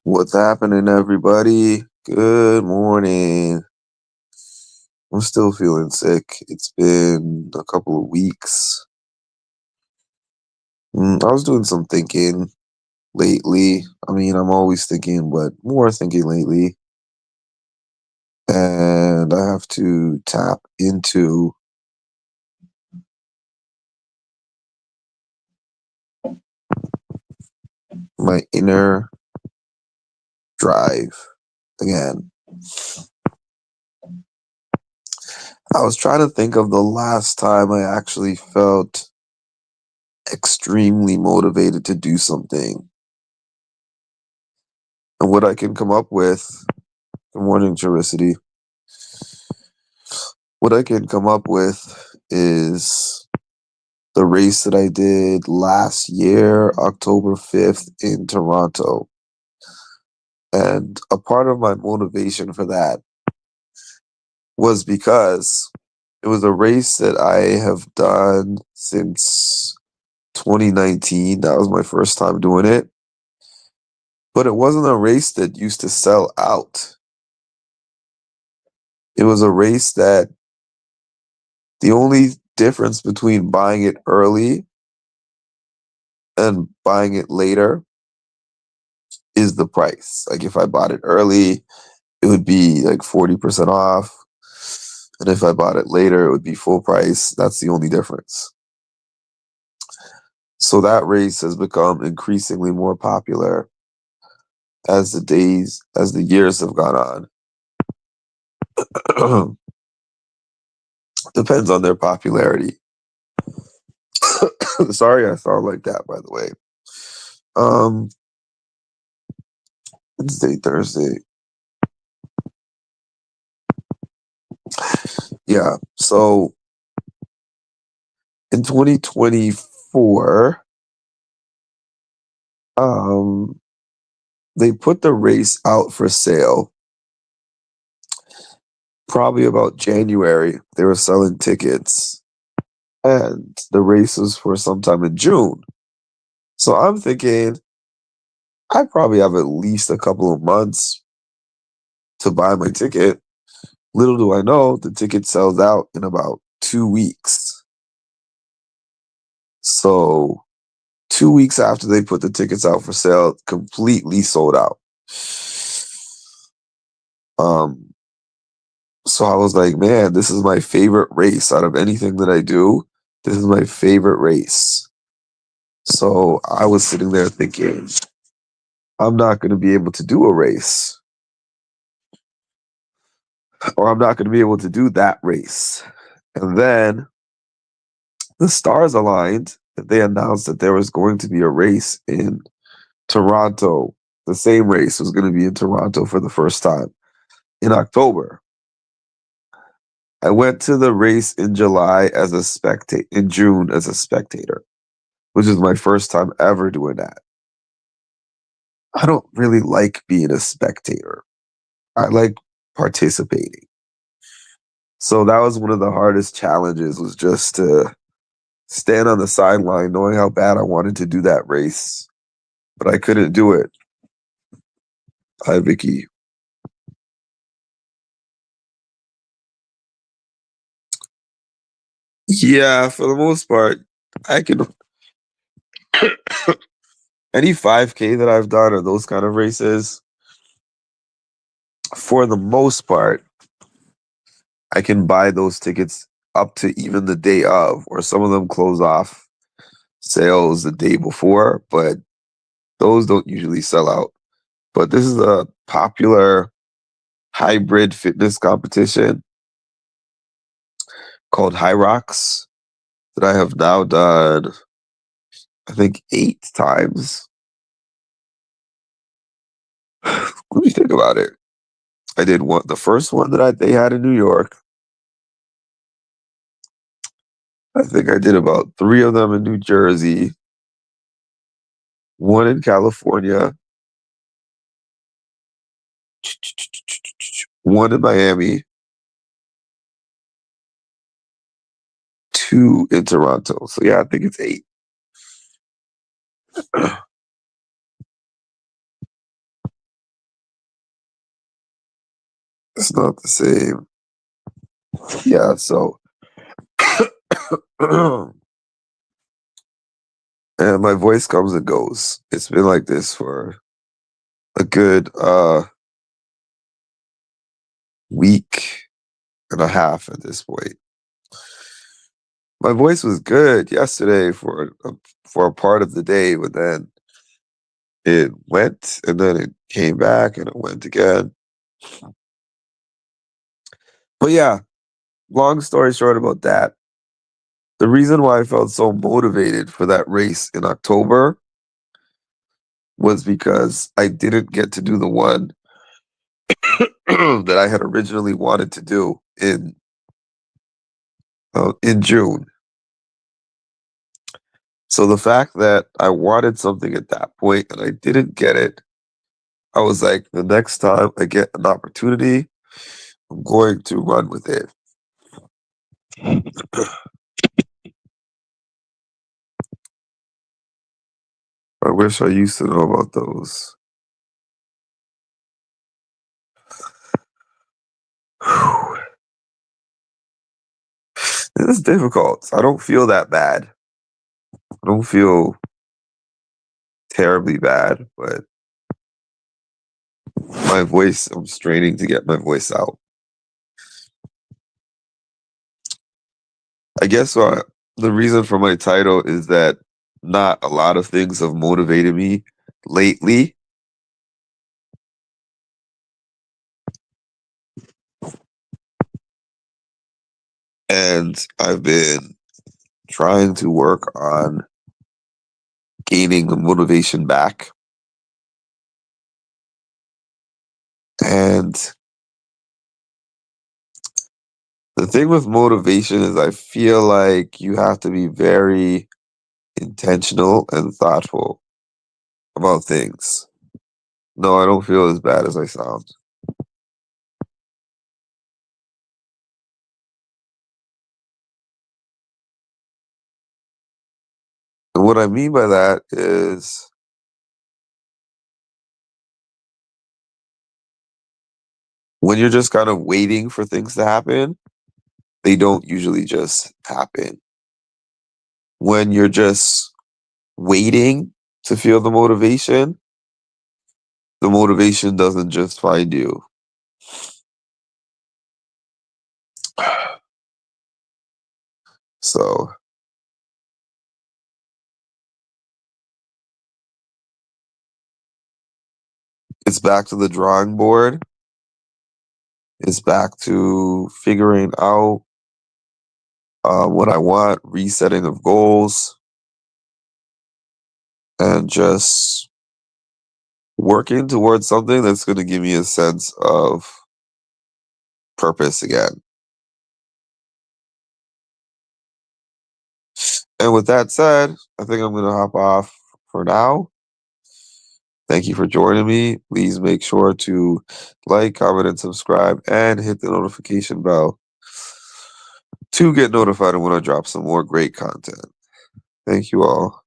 What's happening, everybody? Good morning. I'm still feeling sick. It's been a couple of weeks. I was doing some thinking lately. I mean, I'm always thinking, but more thinking lately. And I have to tap into my inner drive again. I was trying to think of the last time I actually felt extremely motivated to do something. And what I can come up with, good morning, Charicity. What I can come up with is the race that I did last year, October 5th in Toronto. And a part of my motivation for that was because it was a race that I have done since 2019. That was my first time doing it. But it wasn't a race that used to sell out. It was a race that the only difference between buying it early and buying it later is the price. Like if I bought it early, it would be like 40% off. And if I bought it later, it would be full price. That's the only difference. So that race has become increasingly more popular as the years have gone on. Depends on their popularity. Sorry, I sound like that, by the way. Um, Wednesday, Thursday. Yeah. So in 2024, um, they put the race out for sale probably about January. They were selling tickets, and the race was for sometime in June. So I'm thinking I probably have at least a couple of months to buy my ticket. Little do I know, the ticket sells out in about 2 weeks. So 2 weeks after they put the tickets out for sale, completely sold out. Um, so I was like, man, this is my favorite race out of anything that I do. This is my favorite race. So I was sitting there thinking, I'm not going to be able to do a race, or I'm not going to be able to do that race. And then the stars aligned that they announced that there was going to be a race in Toronto. The same race was going to be in Toronto for the first time in October. I went to the race in June as a spectator, which is my first time ever doing that. I don't really like being a spectator. I like participating. So that was one of the hardest challenges, was just to stand on the sideline knowing how bad I wanted to do that race, but I couldn't do it. Hi, Vicky. Yeah, for the most part, I can any 5K that I've done or those kind of races, for the most part, I can buy those tickets up to even the day of, or some of them close off sales the day before, but those don't usually sell out. But this is a popular hybrid fitness competition called High Rocks that I have now done, I think, 8 times. Let me think about it. I did the first one that they had in New York. I think I did about 3 of them in New Jersey, one in California, one in Miami, two in Toronto. So yeah, I think it's 8. It's not the same. Yeah, so and my voice comes and goes. It's been like this for a good week and a half at this point. My voice was good yesterday for a part of the day, but then it went and then it came back and it went again. But yeah, long story short about that. The reason why I felt so motivated for that race in October was because I didn't get to do the one that I had originally wanted to do in June. So the fact that I wanted something at that point and I didn't get it, I was like, the next time I get an opportunity, I'm going to run with it. I wish I used to know about those. It is difficult. I don't feel that bad. I don't feel terribly bad, but my voice, I'm straining to get my voice out. I guess the reason for my title is that not a lot of things have motivated me lately. And I've been trying to work on gaining the motivation back. And the thing with motivation is I feel like you have to be very intentional and thoughtful about things. No, I don't feel as bad as I sound. And what I mean by that is when you're just kind of waiting for things to happen, they don't usually just happen. When you're just waiting to feel the motivation doesn't just find you. So it's back to the drawing board. It's back to figuring out what I want, resetting of goals, and just working towards something that's going to give me a sense of purpose again. And with that said, I think I'm going to hop off for now. Thank you for joining me. Please make sure to like, comment, and subscribe, and hit the notification bell to get notified when I drop some more great content. Thank you all.